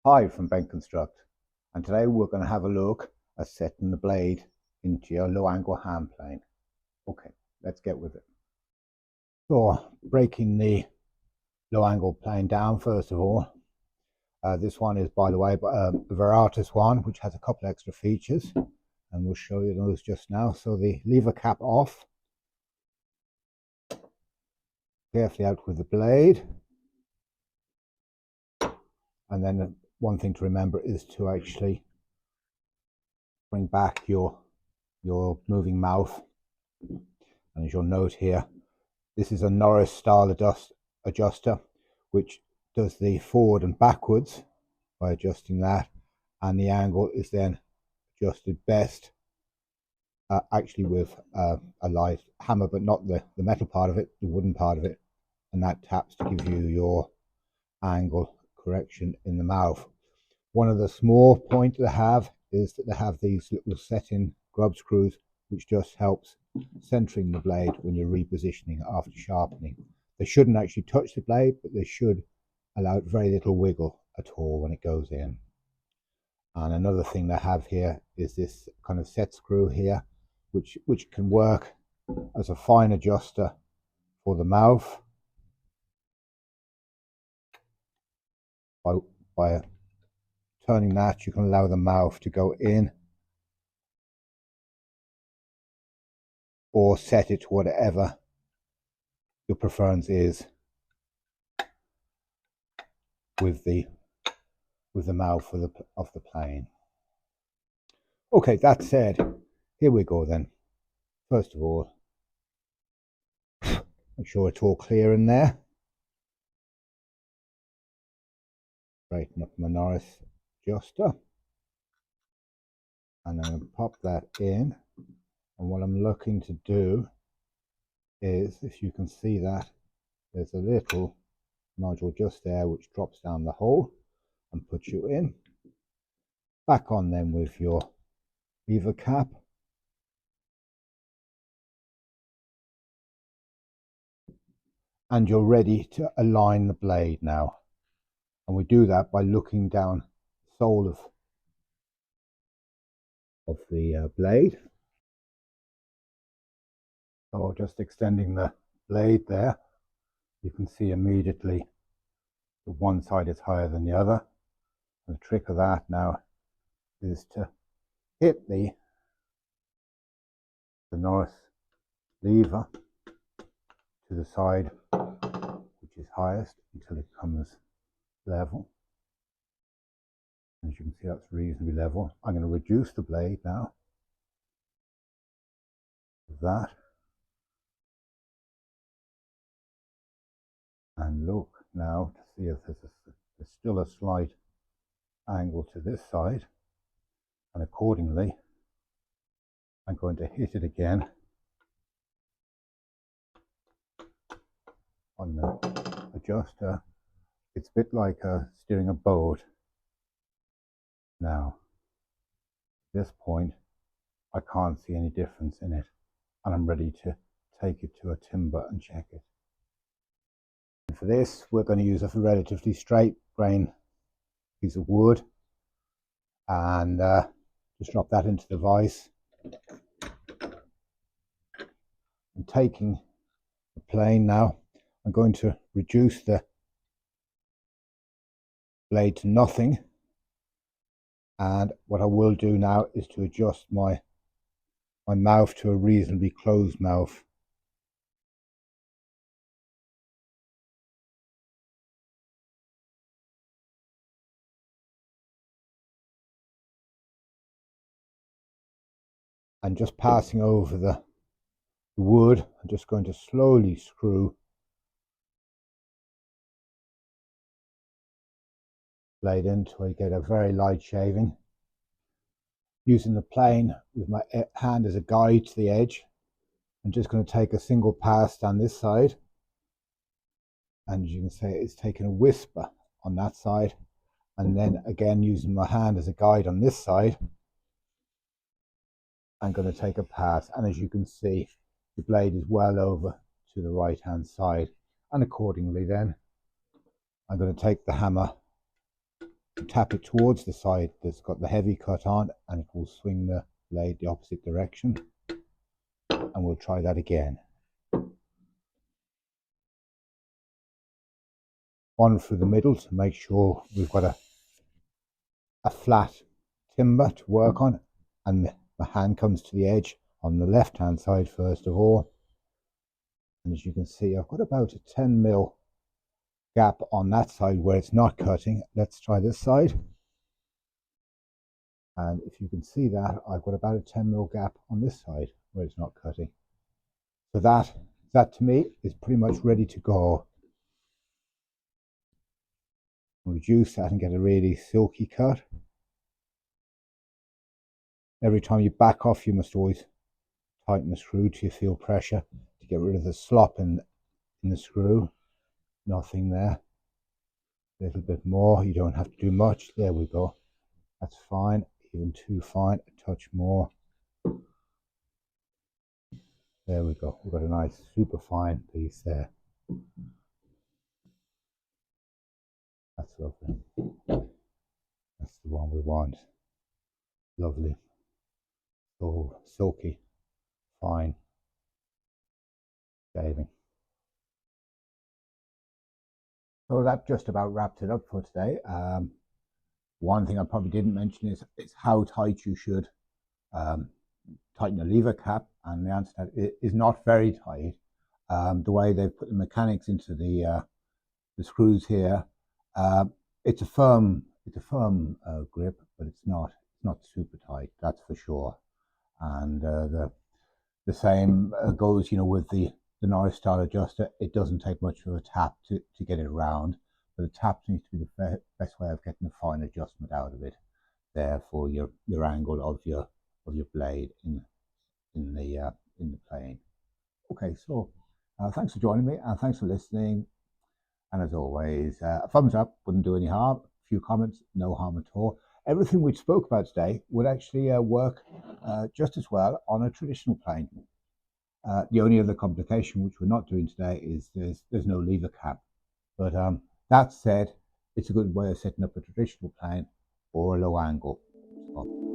Hi from Ben Construct, and today we're going to have a look at setting the blade into your low angle hand plane. Okay, let's get with it. So breaking the low angle plane down first of all. This one is, by the way, a Veritas one, which has a couple extra features, and we'll show you those just now. So the lever cap off, carefully out with the blade, and then one thing to remember is to actually bring back your moving mouth. And as you'll note here, this is a Norris style adjuster, which does the forward and backwards by adjusting that, and the angle is then adjusted best actually with a light hammer, but not the metal part of it, the wooden part of it, and that taps to give you your angle correction in the mouth. One of the small points they have is that they have these little set-in grub screws, which just helps centering the blade when you're repositioning after sharpening. They shouldn't actually touch the blade, but they should allow very little wiggle at all when it goes in. And another thing they have here is this kind of set screw here, which can work as a fine adjuster for the mouth by turning that. You can allow the mouth to go in or set it to whatever your preference is with the mouth of the plane. Okay, that said, here we go then. First of all, make sure it's all clear in there. Straighten up my Norris adjuster, and then pop that in. And what I'm looking to do is, if you can see that, there's a little nodule just there which drops down the hole and puts you in. Back on then with your lever cap. And you're ready to align the blade now. And we do that by looking down the sole of the blade. So just extending the blade there, you can see immediately that one side is higher than the other. And the trick of that now is to hit the Norris lever to the side which is highest until it comes level. As you can see, that's reasonably level. I'm going to reduce the blade now with that, and look now to see if there's still a slight angle to this side, and accordingly I'm going to hit it again on the adjuster. It's a bit like steering a boat. Now, at this point, I can't see any difference in it, and I'm ready to take it to a timber and check it. And for this, we're going to use a relatively straight grain piece of wood, and just drop that into the vise. I'm taking the plane now. I'm going to reduce the blade to nothing, and what I will do now is to adjust my mouth to a reasonably closed mouth. And just passing over the wood, I'm just going to slowly screw blade in until I get a very light shaving. Using the plane with my hand as a guide to the edge, I'm just going to take a single pass down this side, and you can say it's taking a whisper on that side, and then again using my hand as a guide on this side, I'm going to take a pass, and as you can see, the blade is well over to the right hand side, and accordingly then I'm going to take the hammer tap it towards the side that's got the heavy cut on, and it will swing the blade the opposite direction. And we'll try that again. One through the middle to make sure we've got a flat timber to work on, and the hand comes to the edge on the left hand side first of all. And as you can see, I've got about a 10mm gap on that side where it's not cutting. Let's try this side. And if you can see that, I've got about a 10mm gap on this side where it's not cutting. So that to me is pretty much ready to go. Reduce that and get a really silky cut. Every time you back off, you must always tighten the screw till you feel pressure to get rid of the slop in the screw. Nothing there. A little bit more. You don't have to do much. There we go. That's fine. Even too fine. A touch more. There we go. We've got a nice super fine piece there. That's lovely. That's the one we want. Lovely. So silky, fine shaving. So that just about wraps it up for today. One thing I probably didn't mention is how tight you should tighten your lever cap, and the answer to that is not very tight. The way they've put the mechanics into the screws here, it's a firm grip, but it's not super tight, that's for sure. And the same goes, with the Norris style adjuster. It doesn't take much of a tap to get it round, but a tap seems to be the best way of getting a fine adjustment out of it there for your angle of your blade in the plane. Okay, so thanks for joining me, and thanks for listening. And as always, a thumbs up wouldn't do any harm. A few comments, no harm at all. Everything we spoke about today would actually work just as well on a traditional plane. The only other complication, which we're not doing today, is there's no lever cap. But that said, it's a good way of setting up a traditional plane or a low angle. So,